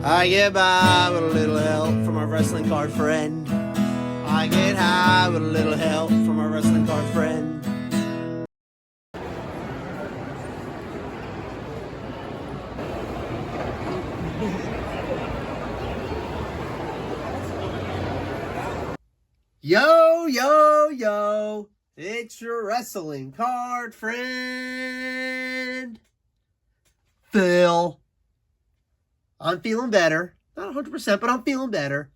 I get by with a little help from my wrestling card friend. I get high with a little help from my wrestling card friend. Yo, yo, yo, it's your wrestling card friend, Phil. I'm feeling better. Not 100%, but I'm feeling better.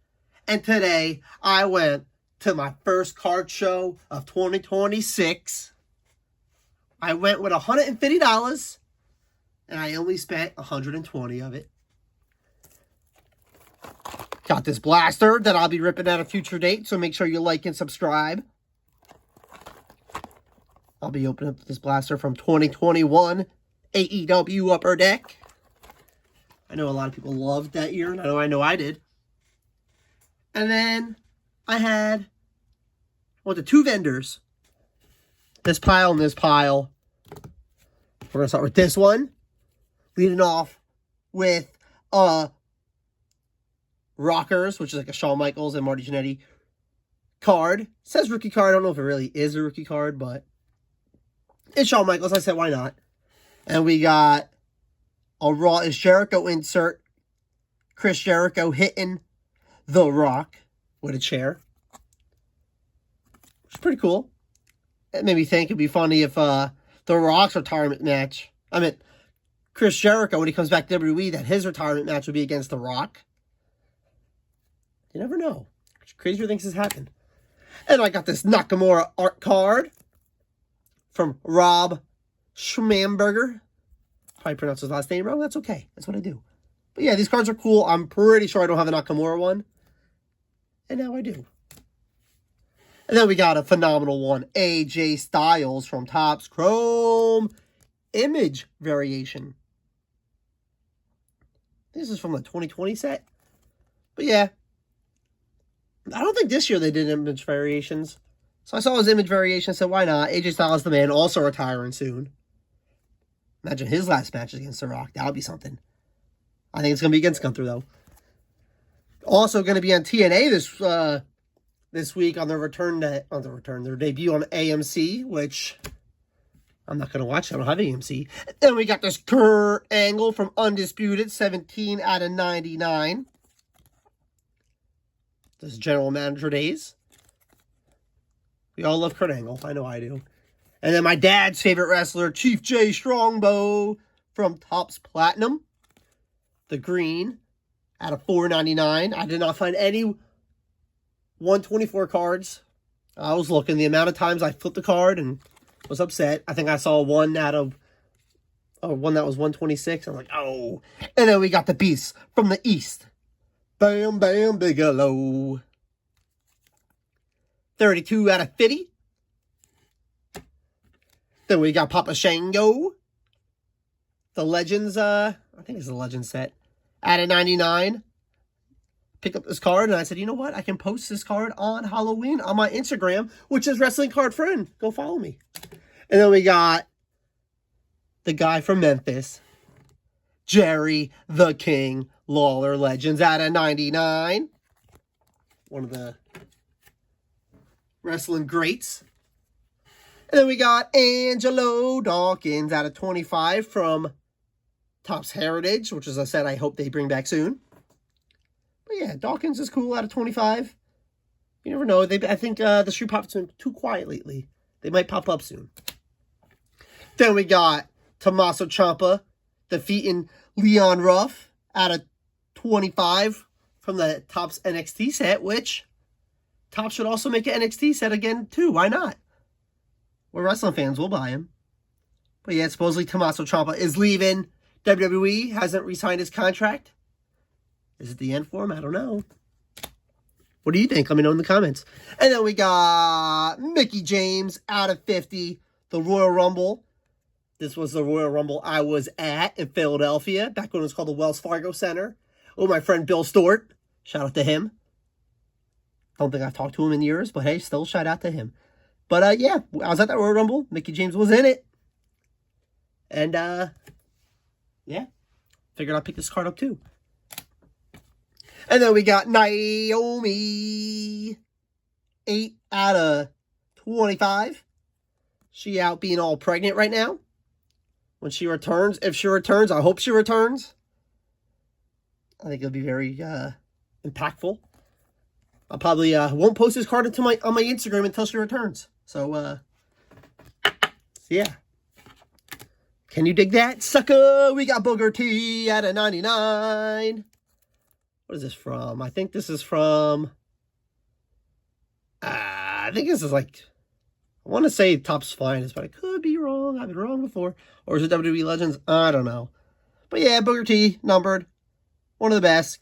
And today, I went to my first card show of 2026. I went with $150, and I only spent $120 of it. Got this blaster that I'll be ripping at a future date, so make sure you like and subscribe. I'll be opening up this blaster from 2021 AEW Upper Deck. I know a lot of people loved that year, and I know I did. And then I went to two vendors. This pile and this pile. We're going to start with this one. Leading off with Rockers, which is like a Shawn Michaels and Marty Jannetty card. It says rookie card. I don't know if it really is a rookie card, but it's Shawn Michaels. I said, why not? And we got a Raw is Jericho insert. Chris Jericho hitting The Rock with a chair. Which is pretty cool. It made me think it'd be funny if The Rock's retirement match, Chris Jericho, when he comes back to WWE, that his retirement match would be against The Rock. You never know. Crazier things has happened. And I got this Nakamura art card from Rob Schmamberger. Probably pronounced his last name wrong. That's okay. That's what I do. But yeah, these cards are cool. I'm pretty sure I don't have a Nakamura one. And now I do. And then we got a phenomenal one. AJ Styles from Topps Chrome Image Variation. This is from the 2020 set. But yeah. I don't think this year they did image variations. So I saw his image variation and said, why not? AJ Styles, the man, also retiring soon. Imagine his last match against The Rock. That would be something. I think it's going to be against Gunther, though. Also going to be on TNA this week on their their debut on AMC, which I'm not going to watch. I don't have AMC. Then we got this Kurt Angle from Undisputed, 17 out of 99. This is General Manager days. We all love Kurt Angle. I know I do. And then my dad's favorite wrestler, Chief J Strongbow from Topps Platinum. The green out of $4.99. I did not find any 124 cards. I was looking. The amount of times I flipped the card and was upset. I think I saw one that was 126. I'm like, oh. And then we got the Beast from the East. Bam Bam Bigelow. 32 out of 50. Then we got Papa Shango. The Legends, I think it's a Legends set. Out of 99. Picked up this card and I said, you know what? I can post this card on Halloween on my Instagram, which is Wrestling Card Friend. Go follow me. And then we got the guy from Memphis. Jerry the King Lawler Legends out of 99. One of the wrestling greats. And then we got Angelo Dawkins out of 25 from Topps Heritage, which, as I said, I hope they bring back soon. But yeah, Dawkins is cool out of 25. You never know. I think the shoe pop's been too quiet lately. They might pop up soon. Then we got Tommaso Ciampa defeating Leon Ruff out of 25 from the Topps NXT set, which Topps should also make an NXT set again, too. Why not? We're wrestling fans. We'll buy him. But yeah, supposedly Tommaso Ciampa is leaving WWE. Hasn't re-signed his contract. Is it the end for him? I don't know. What do you think? Let me know in the comments. And then we got Mickie James out of 50. The Royal Rumble. This was the Royal Rumble I was at in Philadelphia, back when it was called the Wells Fargo Center. Oh, my friend Bill Stewart. Shout out to him. Don't think I've talked to him in years, but hey, still shout out to him. But yeah, I was at that Royal Rumble. Mickie James was in it. And yeah, figured I'd pick this card up too. And then we got Naomi. 8 out of 25. She out being all pregnant right now. When she returns, if she returns, I hope she returns. I think it'll be very impactful. I probably won't post this card on my Instagram until she returns. So yeah. Can you dig that, sucker? We got Booker T out of 99. What is this from? I think this is from... I think this is like... I want to say Topps Finest, but I could be wrong. I've been wrong before. Or is it WWE Legends? I don't know. But yeah, Booker T, numbered. One of the best.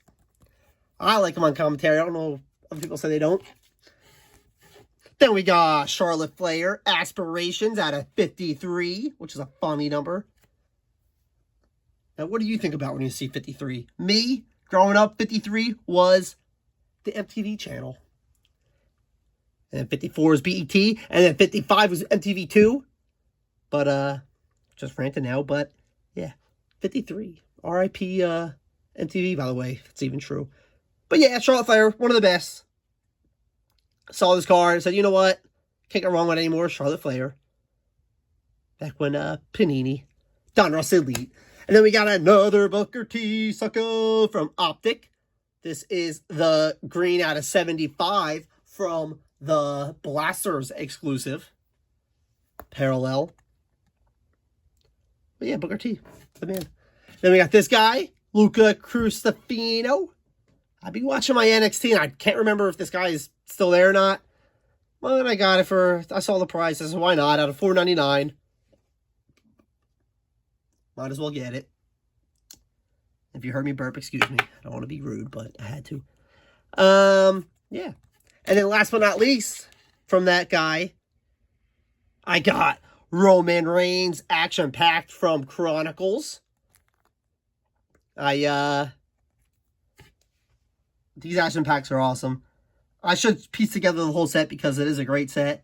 I like him on commentary. I don't know. Other people say they don't. Then we got Charlotte Flair, Aspirations out of 53, which is a funny number. Now, what do you think about when you see 53? Me, growing up, 53 was the MTV channel. And then 54 was BET. And then 55 was MTV2. But, just ranting now. But, yeah, 53. R.I.P. MTV, by the way, if it's even true. But, yeah, Charlotte Flair, one of the best. Saw this card, said, you know what? Can't go wrong with it anymore. Charlotte Flair. Back when Panini. Donruss Elite. And then we got another Booker T sucker from Optic. This is the green out of 75 from the Blasters exclusive. Parallel. But yeah, Booker T. The man. Then we got this guy. Luca Crustafino. I've been watching my NXT and I can't remember if this guy is still there or not. Well, then I got it for... I saw the price. I said, why not? Out of $4.99. Might as well get it. If you heard me burp, excuse me. I don't want to be rude, but I had to. Yeah. And then last but not least, from that guy, I got Roman Reigns Action Packed from Chronicles. These action packs are awesome. I should piece together the whole set because it is a great set.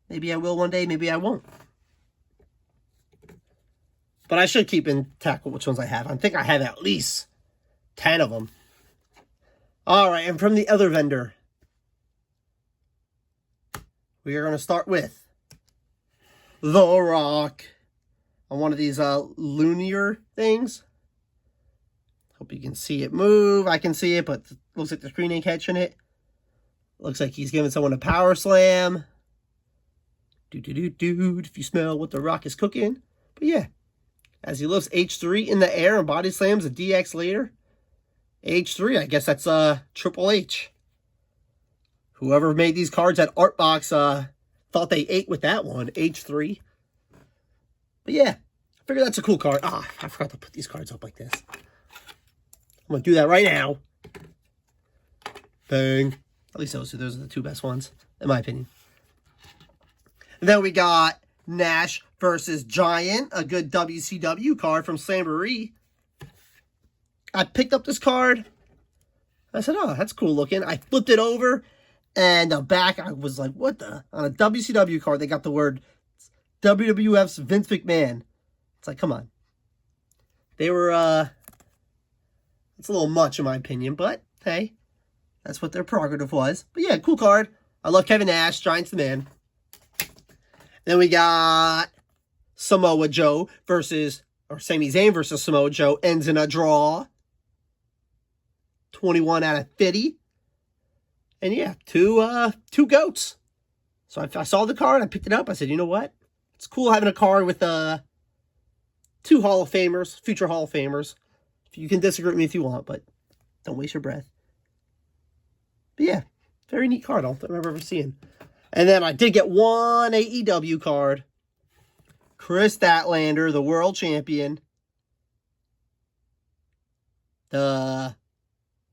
Maybe I will one day, maybe I won't. But I should keep intact which ones I have. I think I have at least 10 of them. Alright, and from the other vendor, we are going to start with The Rock on one of these lunar things. Hope you can see it move. I can see it, but it looks like the screen ain't catching it. Looks like he's giving someone a power slam. Dude, if you smell what The Rock is cooking. But yeah, as he lifts H3 in the air and body slams a DX later. H3, I guess that's Triple H. Whoever made these cards at Artbox thought they ate with that one, H3. But yeah, I figure that's a cool card. Ah, I forgot to put these cards up like this. I'm going to do that right now. Bang. At least those are the two best ones, in my opinion. And then we got Nash versus Giant, a good WCW card from Slamboree. I picked up this card. I said, oh, that's cool looking. I flipped it over, and the back, I was like, what the? On a WCW card, they got the word WWF's Vince McMahon. It's like, come on. They were, it's a little much in my opinion, but hey, that's what their prerogative was. But yeah, cool card. I love Kevin Nash, Giant's the man. Then we got Samoa Joe versus, or Sami Zayn versus Samoa Joe, ends in a draw. 21 out of 50. And yeah, two goats. So I saw the card, I picked it up. I said, you know what? It's cool having a card with two Hall of Famers, future Hall of Famers. You can disagree with me if you want, but don't waste your breath. But yeah, very neat card. I don't remember ever seeing. And then I did get one AEW card. Chris Statlander, the world champion. The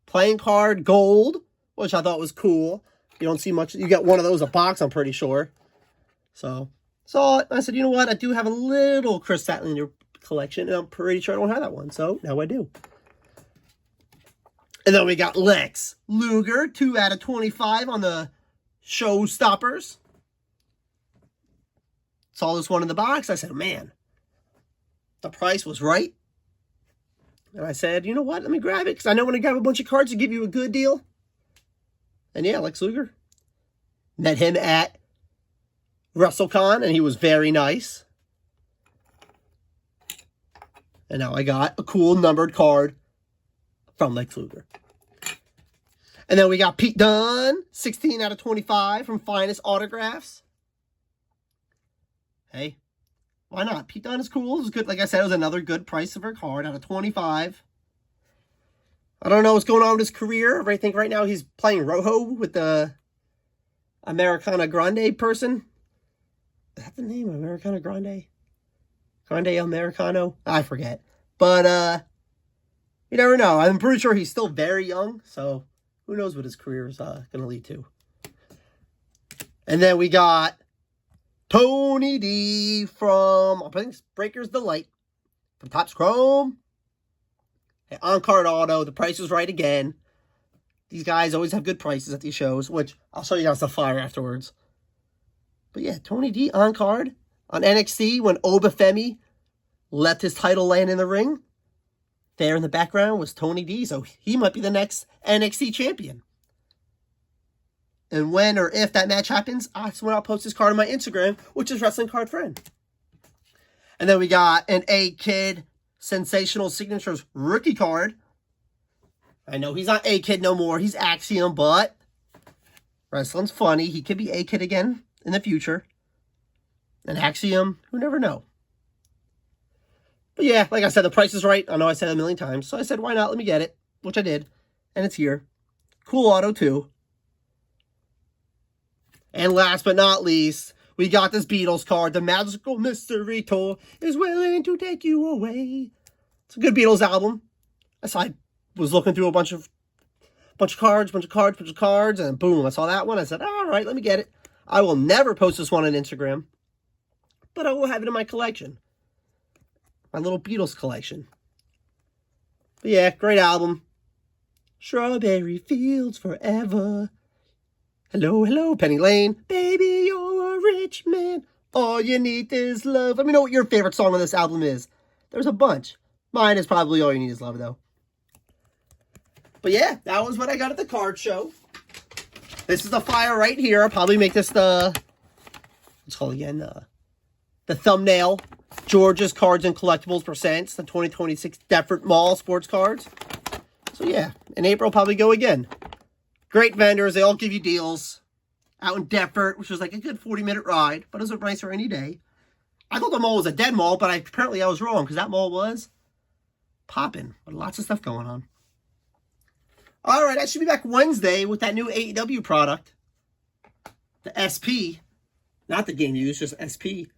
playing card gold, which I thought was cool. You don't see much. You get one of those a box, I'm pretty sure. So, saw it. I said, you know what? I do have a little Chris Statlander collection, and I'm pretty sure I don't have that one. So, now I do. And then we got Lex Luger, 2 out of 25 on the Showstoppers. Saw this one in the box. I said, man, the price was right. And I said, you know what? Let me grab it because I know when I grab a bunch of cards to give you a good deal. And yeah, Lex Luger. Met him at WrestleCon and he was very nice. And now I got a cool numbered card from Lex Luger. And then we got Pete Dunne, 16 out of 25 from Finest Autographs. Hey, why not? Pete Dunne is cool. It was good. Like I said, it was another good price of her card out of 25. I don't know what's going on with his career. I think right now he's playing Rojo with the Americana Grande person. Is that the name? Americana Grande? Grande Americano? I forget. But, you never know. I'm pretty sure he's still very young, so who knows what his career is going to lead to. And then we got Tony D from, I think it's Breakers Delight. From Topps Chrome. Hey, on-card auto. The price was right again. These guys always have good prices at these shows, which I'll show you guys the flyer afterwards. But yeah, Tony D on-card on NXT when Obafemi left his title land in the ring. There in the background was Tony D, so he might be the next NXT champion. And when or if that match happens, that's when I'll post this card on my Instagram, which is Wrestling Card Friend. And then we got an A-Kid Sensational Signatures rookie card. I know he's not A-Kid no more. He's Axiom, but wrestling's funny. He could be A-Kid again in the future. And Axiom, who never know. But yeah, like I said, the price is right. I know I said it a million times. So I said, why not? Let me get it. Which I did. And it's here. Cool auto, too. And last but not least, we got this Beatles card. The Magical Mystery Tour is willing to take you away. It's a good Beatles album. I was looking through a bunch of cards, and boom, I saw that one. I said, all right, let me get it. I will never post this one on Instagram, but I will have it in my collection. My little Beatles collection. But yeah, great album. Strawberry Fields Forever. Hello, hello, Penny Lane. Baby, you're a rich man. All you need is love. Let me know what your favorite song on this album is. There's a bunch. Mine is probably All You Need Is Love, though. But yeah, that was what I got at the card show. This is the flyer right here. I'll probably make this what's called again? The thumbnail. George's Cards and Collectibles Presents, the 2026 Depford Mall sports cards. So yeah, in April, I'll probably go again. Great vendors. They all give you deals. Out in Depford, which was like a good 40-minute ride, but it was a nice rainy day. I thought the mall was a dead mall, but apparently I was wrong, because that mall was popping. But lots of stuff going on. All right, I should be back Wednesday with that new AEW product. The SP. Not the game use, just SP.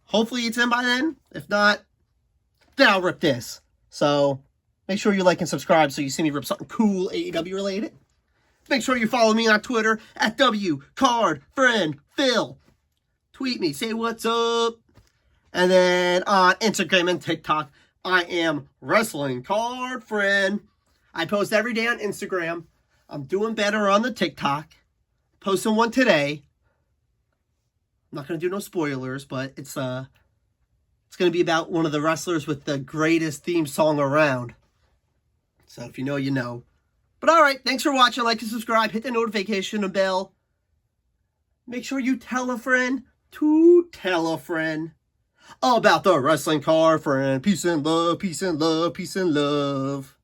Hopefully it's in by then. If not, then I'll rip this. So make sure you like and subscribe so you see me rip something cool AEW related. Make sure you follow me on Twitter at WCardFriendPhil. Tweet me, say what's up. And then on Instagram and TikTok, I am Wrestling Card Friend. I post every day on Instagram. I'm doing better on the TikTok. Posting one today. I'm not going to do no spoilers, but it's going to be about one of the wrestlers with the greatest theme song around. So if you know, you know. But all right, thanks for watching. Like and subscribe. Hit the notification bell. Make sure you tell a friend to tell a friend about the Wrestling Card Friend. Peace and love, peace and love, peace and love.